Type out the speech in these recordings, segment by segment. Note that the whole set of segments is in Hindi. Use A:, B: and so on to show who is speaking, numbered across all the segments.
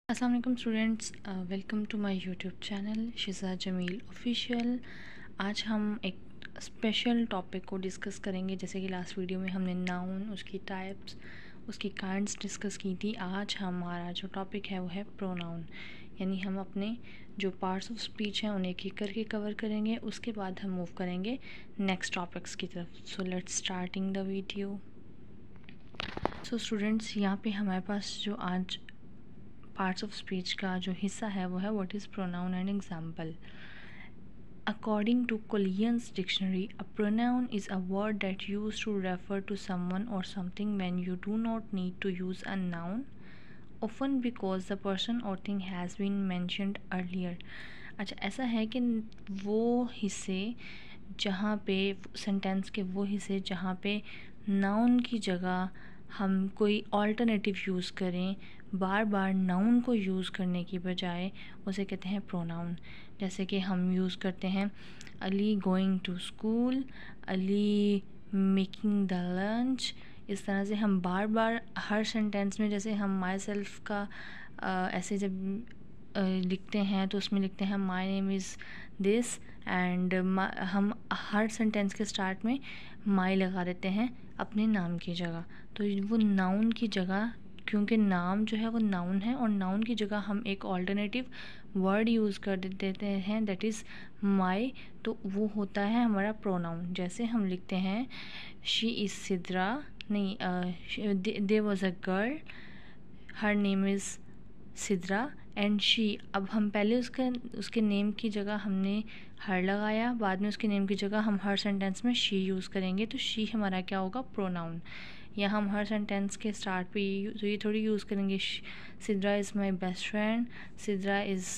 A: अस्सलाम वालेकुम students, welcome to my YouTube channel Shiza Jameel official. आज हम एक स्पेशल टॉपिक को डिस्कस करेंगे। जैसे कि लास्ट वीडियो में हमने नाउन, उसकी टाइप्स, उसकी काइंड्स डिस्कस की थी। आज हमारा जो टॉपिक है वो है प्रोनाउन, यानी हम अपने जो पार्ट्स ऑफ स्पीच हैं उन्हें एक एक करके कवर करेंगे। उसके बाद हम मूव करेंगे नेक्स्ट टॉपिक्स की तरफ। So let's starting the video. So students, यहाँ पे हमारे पास जो आज पार्ट्स ऑफ स्पीच का जो हिस्सा है वो है what is pronoun and example. According to Collins Dictionary, a pronoun is a word that used to refer to someone or something when you do not need to use a noun, often because the person or thing has been mentioned earlier. अच्छा, ऐसा है कि वो हिस्से जहाँ पे सेंटेंस के वो हिस्से जहाँ पे नाउन की जगह हम कोई ऑल्टरनेटिव यूज़ करें, बार बार नाउन को यूज़ करने की बजाय, उसे कहते हैं प्रोनाउन। जैसे कि हम यूज़ करते हैं Ali going to school, Ali making the lunch. इस तरह से हम बार बार हर सेंटेंस में, जैसे हम माई सेल्फ का ऐसे जब लिखते हैं तो उसमें लिखते हैं my name is this, and हम हर सेंटेंस के स्टार्ट में माई लगा देते हैं अपने नाम की जगह। तो वो नाउन की जगह, क्योंकि नाम जो है वो नाउन है और नाउन की जगह हम एक ऑल्टरनेटिव वर्ड यूज़ कर देते हैं, दैट इज़ माई। तो वो होता है हमारा प्रोनाउन। जैसे हम लिखते हैं शी इज़ सिद्रा, नहीं, there was a girl, her name is Sidra and she. अब हम पहले उसके नेम की जगह हमने हर लगाया, बाद में उसके नेम की जगह हम हर सेंटेंस में शी यूज़ करेंगे, तो शी हमारा क्या होगा, प्रोनाउन। या हम हर सेंटेंस के स्टार्ट पे ये थोड़ी यूज़ करेंगे Sidra is my best friend, Sidra is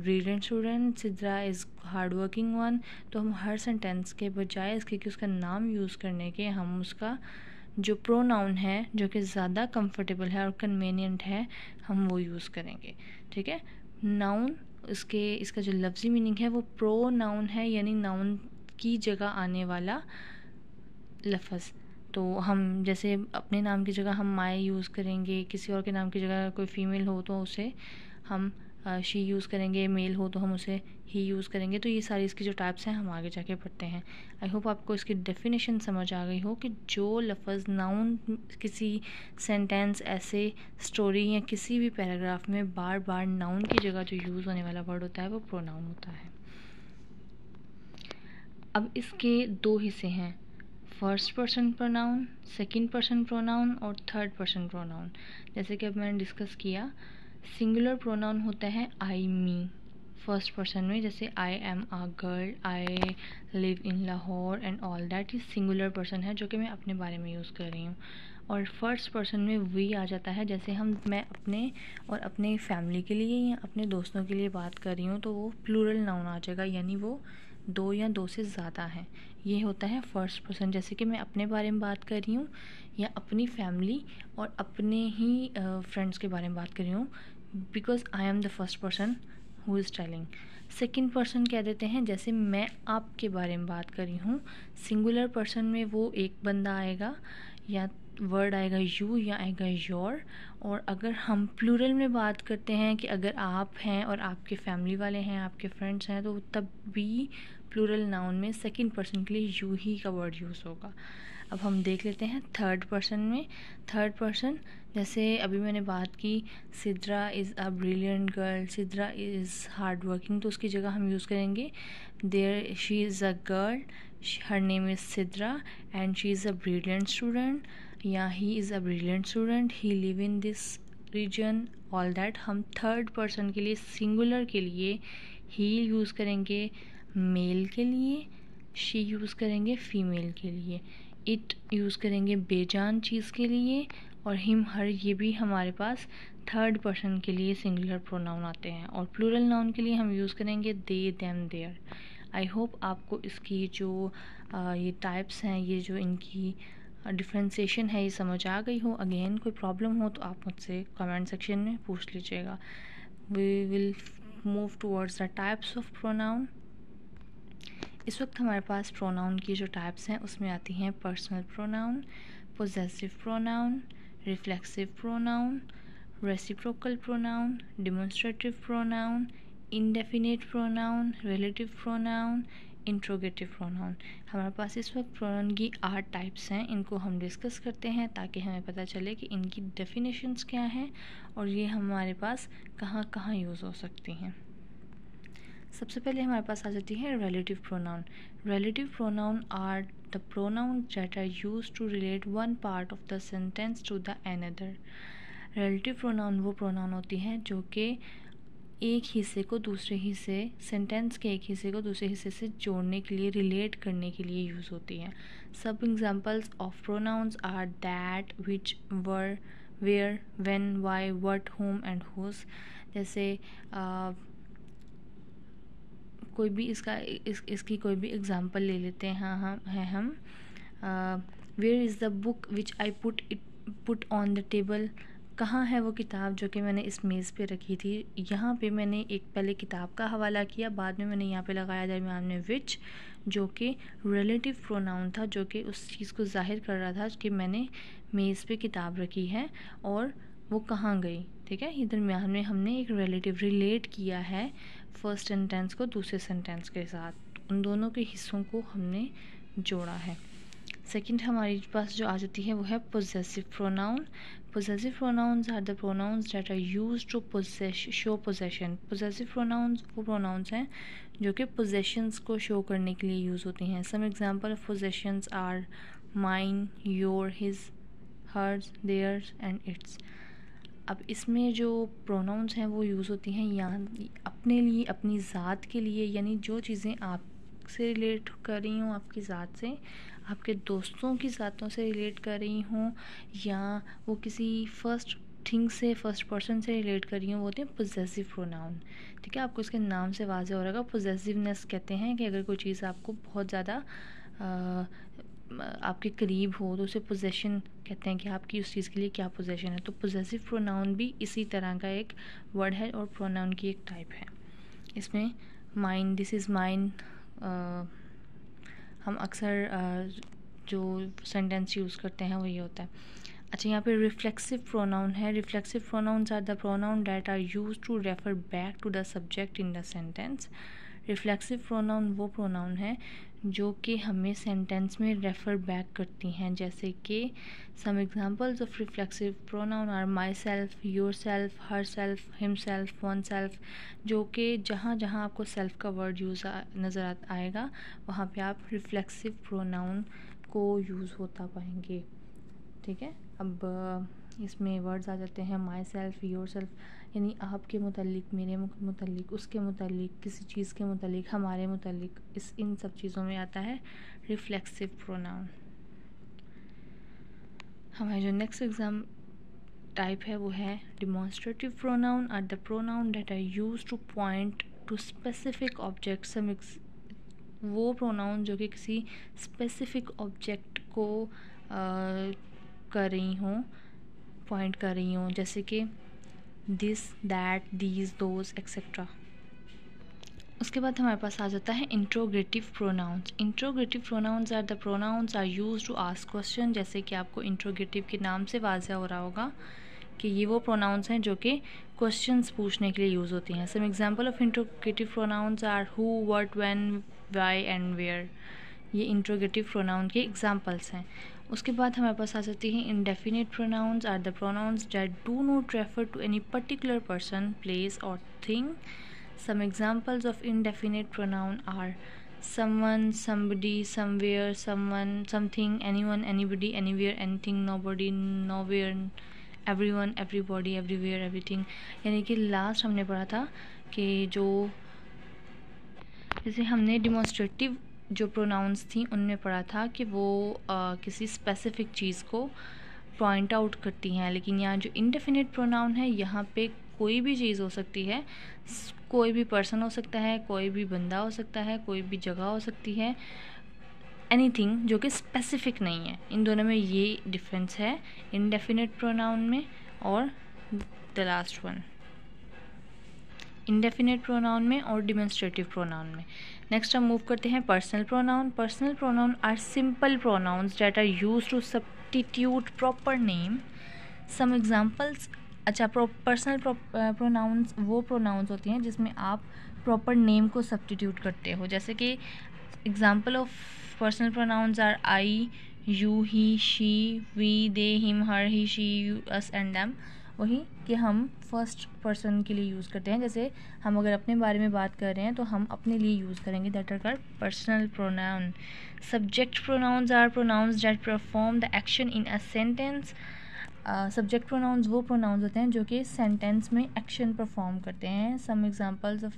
A: brilliant student, Sidra is hard working one. तो हम हर सेंटेंस के बजाय इसके कि उसका नाम यूज़ करने के, हम उसका जो प्रोनाउन है जो कि ज़्यादा कंफर्टेबल है और कन्वीनियंट है, हम वो यूज़ करेंगे। ठीक है। नाउन, इसका जो लफ्ज़ी मीनिंग है वो प्रोनाउन है, यानी नाउन की जगह आने वाला लफ्ज़। तो हम जैसे अपने नाम की जगह हम माई यूज़ करेंगे, किसी और के नाम की जगह कोई फ़ीमेल हो तो उसे हम शी यूज़ करेंगे, मेल हो तो हम उसे ही यूज़ करेंगे। तो ये सारी इसकी जो टाइप्स हैं हम आगे जाके पढ़ते हैं। आई होप आपको इसकी डेफिनेशन समझ आ गई हो कि जो लफ्ज़ नाउन किसी सेंटेंस, ऐसे स्टोरी या किसी भी पैराग्राफ में बार बार नाउन की जगह जो यूज़ होने वाला वर्ड होता है वो प्रोनाउन होता है। अब इसके दो हिस्से हैं, first person pronoun, second person pronoun और थर्ड पर्सन प्रोनाउन। जैसे कि अब मैंने डिस्कस किया, सिंगुलर प्रोनाउन होता है आई मी फर्स्ट पर्सन में, जैसे I am a girl, I live in Lahore and all that is singular person है, जो कि मैं अपने बारे में यूज़ कर रही हूँ। और फर्स्ट पर्सन में वी आ जाता है, जैसे मैं अपने और अपने फैमिली के लिए या अपने दोस्तों के लिए बात कर रही हूँ तो वो प्लूरल नाउन आ जाएगा, यानी वो दो या दो से ज़्यादा हैं। ये होता है फर्स्ट पर्सन, जैसे कि मैं अपने बारे में बात कर रही हूँ या अपनी फैमिली और अपने ही फ्रेंड्स के बारे में बात कर रही हूँ, because I am the first person who is telling. Second person कह देते हैं, जैसे मैं आपके बारे में बात कर रही हूँ, सिंगुलर पर्सन में वो एक बंदा आएगा या वर्ड आएगा यू या आएगा योर। और अगर हम प्लूरल में बात करते हैं कि अगर आप हैं और आपके फैमिली वाले हैं, आपके फ्रेंड्स हैं, तो तब भी प्लूरल नाउन में सेकंड पर्सन के लिए यू ही का वर्ड यूज़ होगा। अब हम देख लेते हैं थर्ड पर्सन में। थर्ड पर्सन, जैसे अभी मैंने बात की Sidra is a brilliant girl, Sidra is hard working, तो उसकी जगह हम यूज़ करेंगे there she is a girl, her name is Sidra and she is a brilliant student, या he is a brilliant student, he live in this region, all that. हम थर्ड पर्सन के लिए, सिंगुलर के लिए ही यूज़ करेंगे मेल के लिए, शी यूज़ करेंगे फीमेल के लिए, इट यूज़ करेंगे बेजान चीज़ के लिए, और हिम हर, ये भी हमारे पास थर्ड पर्सन के लिए सिंगुलर प्रोनाउन आते हैं। और प्लूरल नाउन के लिए हम यूज़ करेंगे दे, देम, देयर। आई होप आपको इसकी जो ये टाइप्स हैं, ये जो इनकी डिफ्रेंसिएशन है, ये समझ आ गई हो। अगेन कोई प्रॉब्लम हो तो आप मुझसे कमेंट सेक्शन में पूछ लीजिएगा। We will move towards the types of pronoun. इस वक्त हमारे पास प्रोनाउन की जो टाइप्स हैं उसमें आती हैं personal pronoun, possessive pronoun, reflexive pronoun, reciprocal pronoun, demonstrative pronoun, indefinite pronoun, relative pronoun, interrogative pronoun. हमारे पास इस वक्त प्रोनाउन की 8 टाइप्स हैं। इनको हम डिस्कस करते हैं ताकि हमें पता चले कि इनकी डेफिनेशंस क्या हैं और ये हमारे पास कहाँ कहाँ यूज़ हो सकती हैं। सबसे पहले हमारे पास आ जाती है relative pronoun. Relative pronoun are the pronoun that are used to relate one part of the sentence to the another. Relative pronoun वो प्रोनाउन होती हैं जो कि एक हिस्से को दूसरे हिस्से, सेंटेंस के एक हिस्से को दूसरे हिस्से से जोड़ने के लिए, रिलेट करने के लिए यूज़ होती हैं। सब examples of pronouns are that, which, were, where, when, why, what, whom and whose। जैसे कोई भी इसकी कोई भी एग्जांपल ले लेते हैं। हम where is the book which I put on the table. कहाँ है वो किताब जो कि मैंने इस मेज़ पे रखी थी। यहाँ पे मैंने एक पहले किताब का हवाला किया, बाद में मैंने यहाँ पे लगाया दरमियान में विच, जो कि रिलेटिव प्रोनाउन था, जो कि उस चीज़ को जाहिर कर रहा था कि मैंने मेज़ पे किताब रखी है और वो कहाँ गई। ठीक है, ये दरमियान में हमने एक रिलेटिव रिलेट किया है फर्स्ट सेंटेंस को दूसरे सेंटेंस के साथ, उन दोनों के हिस्सों को हमने जोड़ा है। सेकंड हमारे पास जो आ जाती है वो है possessive pronoun. Possessive pronouns are the pronouns that are used to show possession. Possessive pronouns वो प्रोनाउंस हैं जो कि पोजेशंस को शो करने के लिए यूज़ होती हैं। Some example of possessions are mine, your, his, hers, theirs and its. अब इसमें जो प्रोनाउंस हैं वो यूज़ होती हैं यहाँ अपने लिए, अपनी ज़ात के लिए, यानी जो चीज़ें आपसे रिलेट कर रही हूँ, आपकी ज़ात से, आपके दोस्तों की ज़ातों से रिलेट कर रही हूँ, या वो किसी फर्स्ट थिंग से, फर्स्ट पर्सन से रिलेट कर रही हूँ, वो होते हैं पोजेसिव प्रोनाउन। ठीक है, आपको इसके नाम से वाज़ेह हो रहा होगा। पोजेसिवनेस कहते हैं कि अगर कोई चीज़ आपको बहुत ज़्यादा आपके करीब हो तो उसे पोजेशन कहते हैं कि आपकी उस चीज़ के लिए क्या पोजेशन है। तो पोजेसिव प्रोनाउन भी इसी तरह का एक वर्ड है और प्रोनाउन की एक टाइप है। इसमें माइन, दिस इज़ माइन, हम अक्सर जो सेंटेंस यूज़ करते हैं वो ये होता है। अच्छा, यहाँ पे रिफ्लेक्सिव प्रोनाउन है। Reflexive pronouns are the pronoun that are used to refer back to the subject in the sentence. Reflexive pronoun वो प्रोनाउन है जो कि हमें सेंटेंस में रेफ़र बैक करती हैं। जैसे कि some examples of reflexive pronoun are myself, yourself, herself, himself, oneself, जो कि जहाँ जहाँ आपको सेल्फ का वर्ड यूज़ नज़र आएगा वहाँ पे आप रिफ्लेक्सिव प्रोनाउन को यूज़ होता पाएंगे। ठीक है, अब इसमें वर्ड्स आ जाते हैं माई सेल्फ, योर सेल्फ, यानी आपके मुतालिक, मेरे मुतालिक, उसके मुतालिक, किसी चीज़ के मुतालिक, हमारे मुतालिक, इन सब चीज़ों में आता है रिफ्लेक्सिव प्रोनाउन। हमारे जो नेक्स्ट एग्जाम टाइप है वो है demonstrative pronoun are the pronoun that are used to point to specific object. वो प्रोनाउन जो कि किसी स्पेसिफिक ऑब्जेक्ट को कर रही हूँ, पॉइंट कर रही हूँ, जैसे कि this, that, these, those etcetera. उसके बाद हमारे पास आ जाता है interrogative pronouns. Interrogative pronouns are the pronouns are used to ask question. जैसे कि आपको इंट्रोगेटिव के नाम से वाज़ेह हो रहा होगा कि ये वो प्रोनाउंस हैं जो कि क्वेश्चंस पूछने के लिए यूज़ होती हैं। Some example of interrogative pronouns are who, what, when, why and where. ये इंट्रोगेटिव प्रोनाउन के एग्जांपल्स हैं। उसके बाद हमारे पास आ जाती हैं indefinite pronouns are the pronouns that do not refer to any particular person, place और thing. Some examples of indefinite pronoun are someone, somebody, somewhere, someone, something, anyone, anybody, anywhere, anything, nobody, nowhere, everyone, everybody, everywhere, everything। यानी कि लास्ट हमने पढ़ा था कि जो जैसे हमने डिमॉन्स्ट्रेटिव जो प्रोनाउंस थी उनमें पढ़ा था कि वो किसी स्पेसिफिक चीज़ को पॉइंट आउट करती हैं, लेकिन यहाँ जो इंडेफिनिट प्रोनाउन है यहाँ पे कोई भी चीज़ हो सकती है, कोई भी पर्सन हो सकता है, कोई भी बंदा हो सकता है, कोई भी जगह हो सकती है, एनीथिंग जो कि स्पेसिफिक नहीं है। इन दोनों में ये डिफरेंस है, इंडेफिनिट प्रोनाउन में और the last one, indefinite pronoun में और डिमॉन्स्ट्रेटिव प्रोनाउन में। नेक्स्ट हम मूव करते हैं personal pronoun. Personal pronoun are simple pronouns that are used to substitute proper name. Some examples अच्छा, पर्सनल प्रोनाउंस वो प्रोनाउंस होती हैं जिसमें आप प्रॉपर नेम को सब्स्टिट्यूट करते हो। जैसे कि example of personal pronouns are I, you, he, she, we, they, him, her, he, she, you, us and them. वही कि हम फर्स्ट पर्सन के लिए यूज़ करते हैं। जैसे हम अगर अपने बारे में बात कर रहे हैं तो हम अपने लिए यूज़ करेंगे, that are called personal pronoun. Subject pronouns are pronouns that perform the action in a sentence. Subject pronouns वो प्रोनाउंस होते हैं जो कि सेंटेंस में एक्शन परफॉर्म करते हैं। Some examples of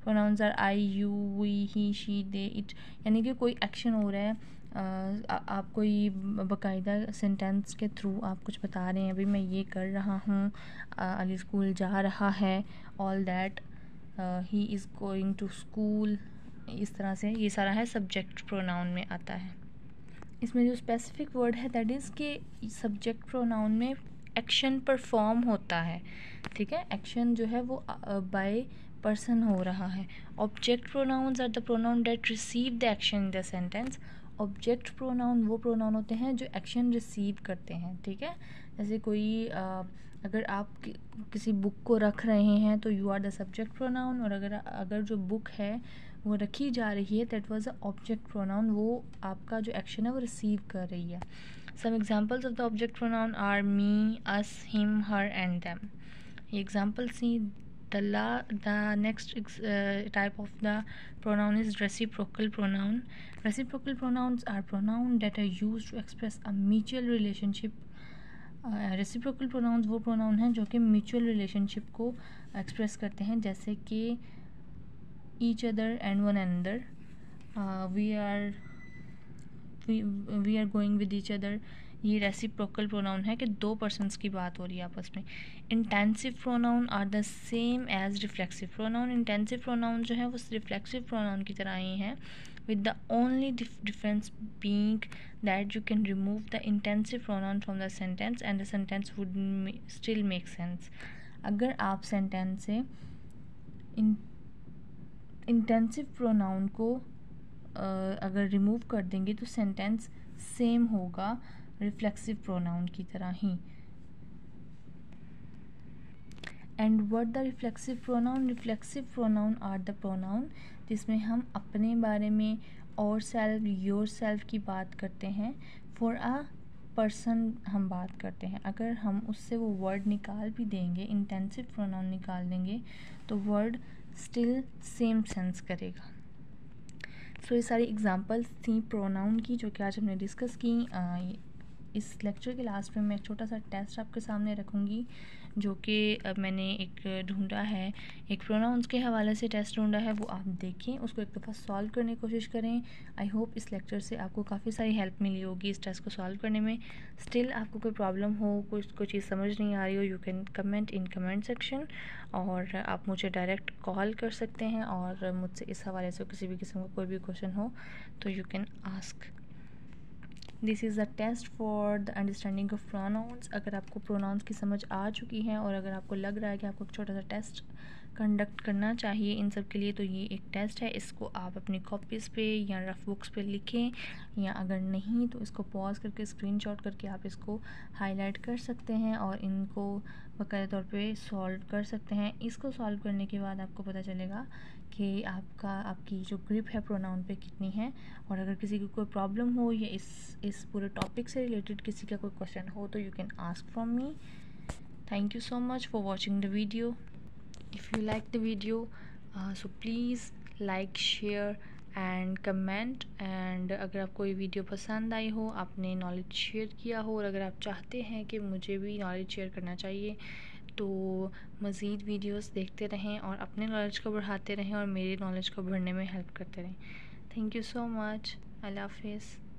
A: pronouns are I, you, we, he, she, they, it. यानी कि कोई एक्शन हो रहा है, आप कोई बाकायदा सेंटेंस के थ्रू आप कुछ बता रहे हैं, अभी मैं ये कर रहा हूँ, अली स्कूल जा रहा है, all that, he is going to school. इस तरह से ये सारा है सब्जेक्ट प्रोनाउन में आता है। इसमें जो स्पेसिफिक वर्ड है दैट इज़ कि सब्जेक्ट प्रोनाउन में एक्शन परफॉर्म होता है, ठीक है। एक्शन जो है वो बाय पर्सन हो रहा है। Object pronouns are the pronoun that receive the action in the sentence. Object pronoun वो प्रोनाउन होते हैं जो एक्शन रिसीव करते हैं, ठीक है। जैसे कोई अगर आप किसी बुक को रख रहे हैं तो you are the subject pronoun, और अगर जो बुक है वो रखी जा रही है that was a object pronoun, वो आपका जो एक्शन है वो रिसीव कर रही है। Some examples of the object pronoun are me, us, him, her and them. ये एग्जांपल सी। the next type of the pronoun is reciprocal pronoun. Reciprocal pronouns are pronouns that are used to express a mutual relationship. Reciprocal pronouns वो प्रोनाउन हैं जो कि म्यूचुअल रिलेशनशिप को एक्सप्रेस करते हैं, जैसे कि each other and one another, we are going with each other। ये रेसिप्रोकल प्रोनाउन है कि दो पर्सन्स की बात हो रही है आपस में। Intensive pronoun are the same as reflexive pronoun. Intensive pronoun जो है वो रिफ्लेक्सिव प्रोनाउन की तरह ही है, with the only difference being that you can remove the intensive pronoun from the sentence and the sentence would still make sense। अगर आप सेंटेंस से इंटेंसिव प्रोनाउन को अगर रिमूव कर देंगे तो सेंटेंस सेम होगा रिफ्लेक्सिव प्रोनाउन की तरह ही। And what the reflexive pronoun? Reflexive pronoun are the pronoun जिसमें हम अपने बारे में और सेल्फ, योर सेल्फ की बात करते हैं। फॉर अ पर्सन हम बात करते हैं। अगर हम उससे वो वर्ड निकाल भी देंगे, इंटेंसिव प्रोनाउन निकाल देंगे, तो वर्ड स्टिल सेम सेंस करेगा। सो ये सारी एग्जांपल्स थी प्रोनाउन की जो कि आज हमने डिस्कस की। इस लेक्चर के लास्ट में मैं एक छोटा सा टेस्ट आपके सामने रखूँगी जो कि मैंने एक ढूंढा है, एक प्रोनाउंस के हवाले से टेस्ट ढूंढा है, वो आप देखें, उसको एक दफ़ा सॉल्व करने की कोशिश करें। आई होप इस लेक्चर से आपको काफ़ी सारी हेल्प मिली होगी इस टेस्ट को सॉल्व करने में। स्टिल आपको कोई प्रॉब्लम हो, कोई चीज़ समझ नहीं आ रही हो, you can comment in comment section, और आप मुझे डायरेक्ट कॉल कर सकते हैं, और मुझसे इस हवाले से किसी भी किस्म का कोई भी क्वेश्चन हो तो you can ask. This is a test for the understanding of pronouns. अगर आपको प्रोनाउंस की समझ आ चुकी है और अगर आपको लग रहा है कि आपको एक छोटा सा टेस्ट कंडक्ट करना चाहिए इन सब के लिए, तो ये एक टेस्ट है। इसको आप अपनी कॉपीज़ पे या रफ बुक्स पे लिखें, या अगर नहीं तो इसको पॉज करके स्क्रीनशॉट करके आप इसको हाईलाइट कर सकते हैं और इनको बाकायदा तौर पे सॉल्व कर सकते हैं। इसको सॉल्व करने के बाद आपको पता चलेगा कि आपकी जो ग्रिप है प्रोनाउन पे कितनी है। और अगर किसी को कोई प्रॉब्लम हो या इस पूरे टॉपिक से रिलेटेड किसी का कोई क्वेश्चन हो तो you can ask from me. Thank you so much for watching the video. If you like the video, so please like, share and comment। and अगर आपको ये वीडियो पसंद आई हो, आपने नॉलेज शेयर किया हो, और अगर आप चाहते हैं कि मुझे भी नॉलेज शेयर करना चाहिए तो मज़ीद वीडियोस देखते रहें और अपने नॉलेज को बढ़ाते रहें और मेरे नॉलेज को बढ़ने में हेल्प करते रहें। Thank you so much. अल्लाह हाफिज़।